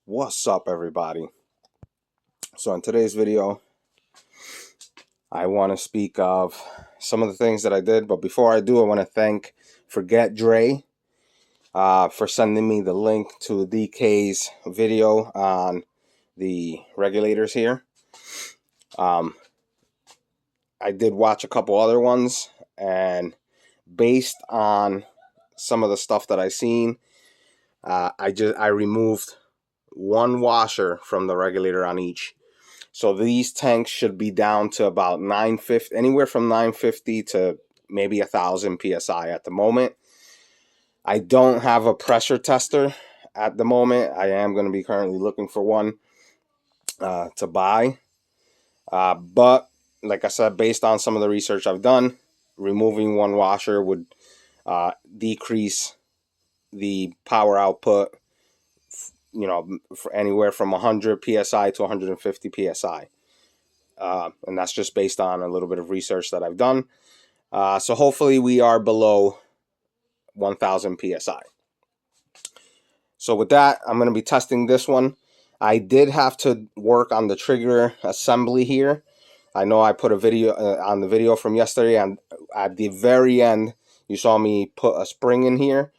What's up, everybody? So in today's video, I want to speak of some of the things that I did, but before I do, I want to thank Forget Dre for sending me the link to DK's video on the regulators here. I did watch a couple other ones, and based on some of the stuff that I seen, I removed one washer from the regulator on each. So these tanks should be down to about 950, anywhere from 950 to maybe 1,000 psi at the moment. I don't have a pressure tester at the moment. I am going to be currently looking for one to buy. But like I said, based on some of the research I've done, removing one washer would decrease the power output, for anywhere from 100 psi to 150 psi. And that's just based on a little bit of research that I've done. So hopefully we are below 1,000 psi. So with that, I'm going to be testing this one. I did have to work on the trigger assembly here. I know I put a video on the video from yesterday, and at the very end, you saw me put a spring in here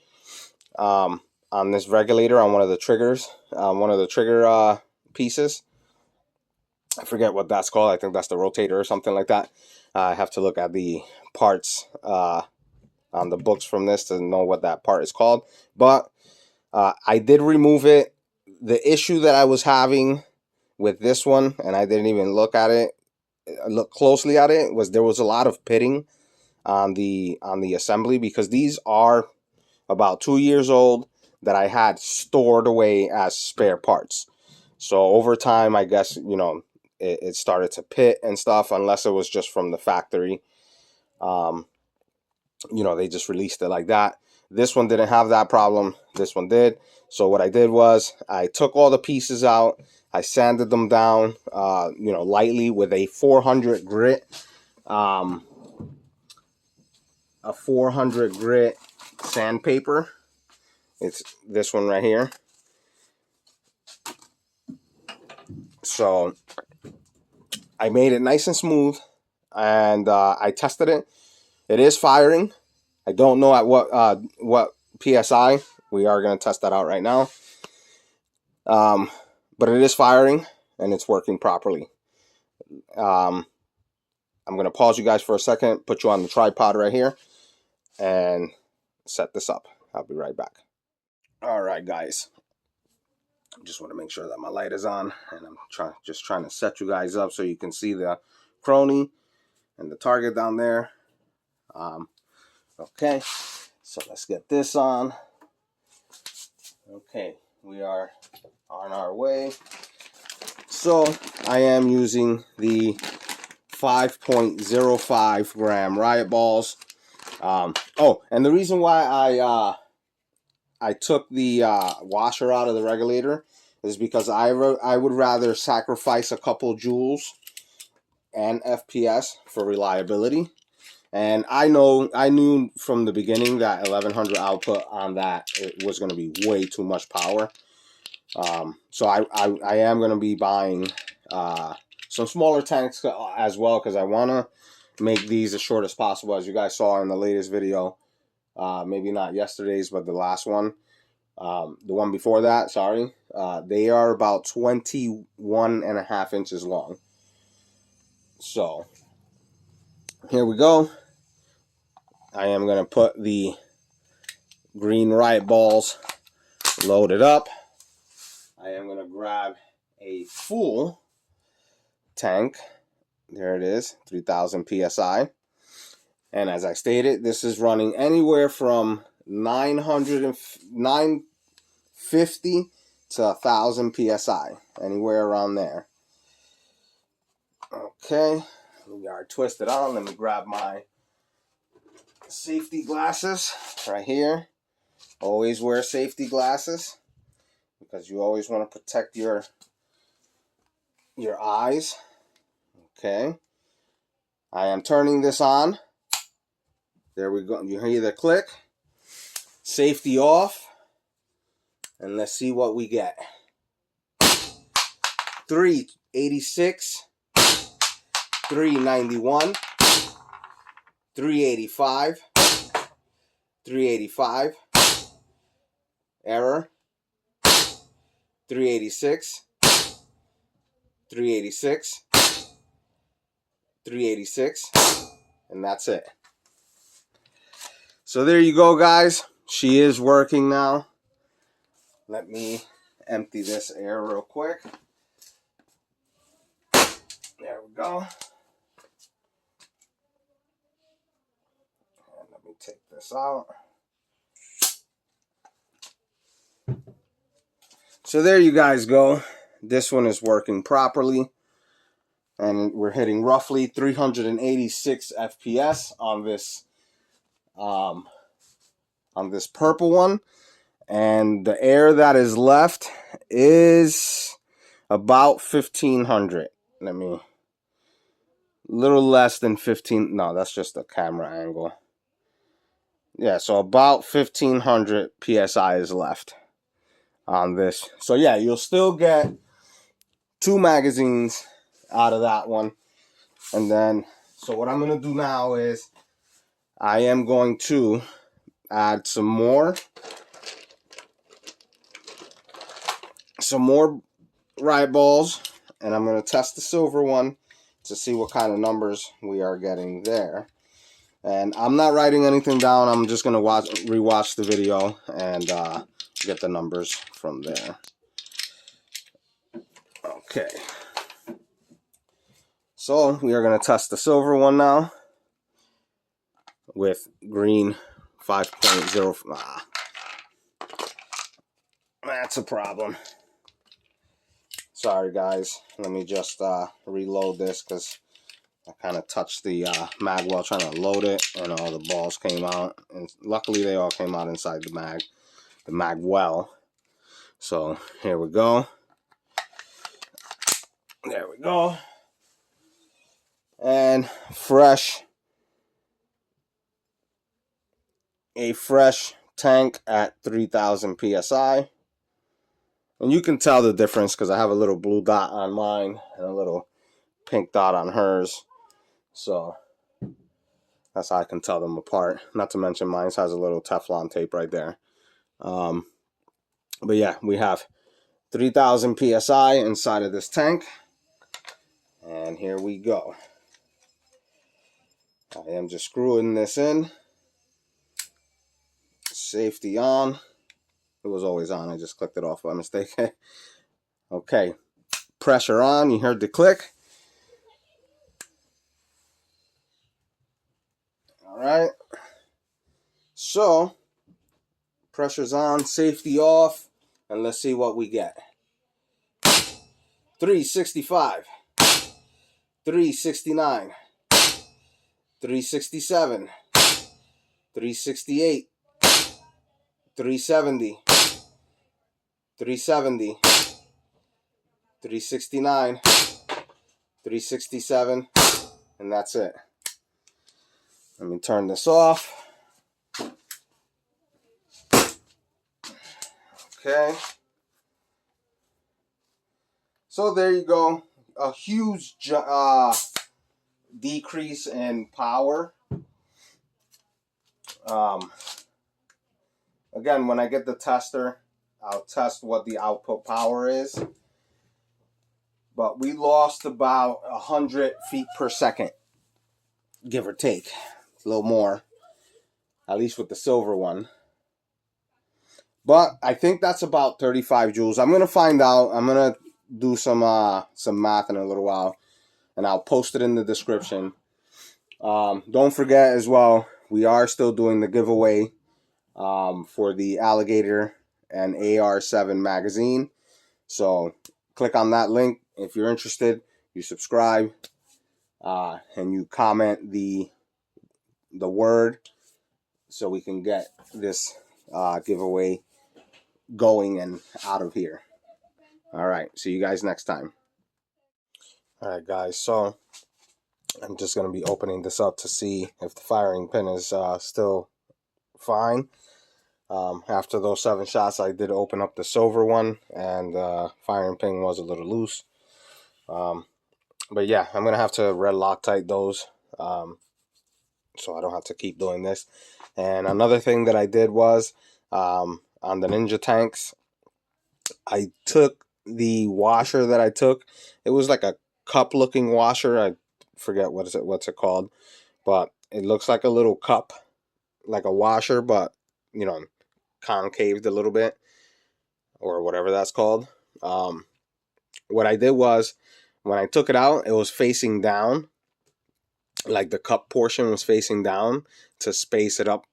on this regulator on one of the triggers, one of the trigger pieces. I forget what that's called. I think that's the rotator or something like that. I have to look at the parts on the books from this to know what that part is called. But I did remove it. The issue that I was having with this one, and I didn't even look closely at it, was there was a lot of pitting on the assembly, because these are about 2 years old that I had stored away as spare parts. So over time, I guess, it started to pit and stuff, unless it was just from the factory. They just released it like that. This one didn't have that problem. This one did. So what I did was I took all the pieces out. I sanded them down, lightly with a 400 grit, a 400 grit sandpaper. It's this one right here. So I made it nice and smooth, and I tested it. It is firing. I don't know at what PSI. We are going to test that out right now. But it is firing, and it's working properly. I'm going to pause you guys for a second, put you on the tripod right here, and set this up. I'll be right back. All right, guys. I just want to make sure that my light is on, and I'm just trying to set you guys up so you can see the crony and the target down there. Okay, so let's get this on. Okay, we are on our way. So I am using the 5.05 gram riotballs. And the reason why I took the washer out of the regulator is because I would rather sacrifice a couple joules and FPS for reliability. And I knew from the beginning that 1100 output on that, it was going to be way too much power. So I am going to be buying some smaller tanks as well, because I want to make these as short as possible. As you guys saw in the latest video, maybe not yesterday's, but the last one, the one before that, sorry, they are about 21.5 inches long. So here we go. I am going to put the green riot balls loaded up. I am going to grab a full tank. There it is, 3,000 psi. And as I stated, this is running anywhere from 950 to 1,000 psi, anywhere around there. Okay, we are twisted on. Let me grab my safety glasses right here. Always wear safety glasses, because you always want to protect your eyes. Okay, I am turning this on. There we go. You hear the click. Safety off, and let's see what we get. 386, 391, 385, 385, error, 386, 386, 386, and that's it. So there you go, guys. She is working now. Let me empty this air real quick. There we go. And let me take this out. So there you guys go. This one is working properly. And we're hitting roughly 386 FPS on this purple one. And the air that is left is about 1500. Let me, a little less than 15. No, that's just a camera angle. Yeah, so about 1500 PSI is left on this. So yeah, you'll still get 2 magazines out of that one. And then, so what I'm going to do now is I am going to add some more riot balls, and I'm going to test the silver one to see what kind of numbers we are getting there. And I'm not writing anything down. I'm just going to rewatch the video and get the numbers from there. Okay. So we are going to test the silver one now with green 5.0. That's a problem. Sorry, guys. Let me just reload this because I kind of touched the mag while trying to load it, and all the balls came out. And luckily, they all came out inside the mag well. So here we go. There we go. And a fresh tank at 3000 PSI. And you can tell the difference because I have a little blue dot on mine and a little pink dot on hers. So that's how I can tell them apart. Not to mention mine has a little Teflon tape right there. But yeah, we have 3000 PSI inside of this tank. And here we go. I am just screwing this in. Safety on. It was always on. I just clicked it off by mistake. Okay. Pressure on. You heard the click. Alright. So, pressure's on. Safety off. And let's see what we get. 365. 369. 367. 368. 370. 370, 369, 367, and that's it. Let me turn this off. Okay. So there you go. A huge decrease in power. Again, when I get the tester, I'll test what the output power is. But we lost about 100 feet per second, give or take. A little more, at least with the silver one. But I think that's about 35 joules. I'm going to find out. I'm going to do some math in a little while, and I'll post it in the description. Don't forget as well, we are still doing the giveaway for the Alligator and AR7 magazine. So click on that link if you're interested. You subscribe and you comment the word so we can get this giveaway going and out of here. All right, see you guys next time. All right, guys, so I'm just going to be opening this up to see if the firing pin is still fine. After those 7 shots, I did open up the silver one, and the firing pin was a little loose. But yeah, I'm gonna have to red Loctite those, so I don't have to keep doing this. And another thing that I did was, on the Ninja tanks, I took the washer that I took. It was like a cup looking washer. I forget what's it called, but it looks like a little cup, like a washer, but you know, concaved a little bit, or whatever that's called. What I did was, when I took it out, it was facing down, like the cup portion was facing down to space it up,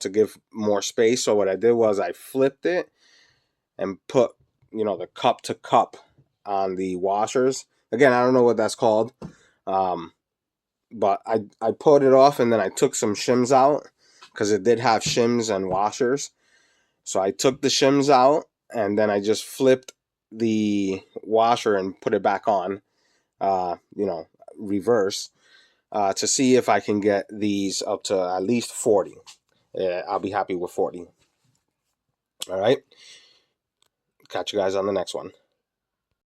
to give more space. So what I did was I flipped it and put, the cup to cup on the washers. Again, I don't know what that's called, but I put it off, and then I took some shims out because it did have shims and washers. So I took the shims out, and then I just flipped the washer and put it back on, reverse, to see if I can get these up to at least 40. I'll be happy with 40. All right. Catch you guys on the next one.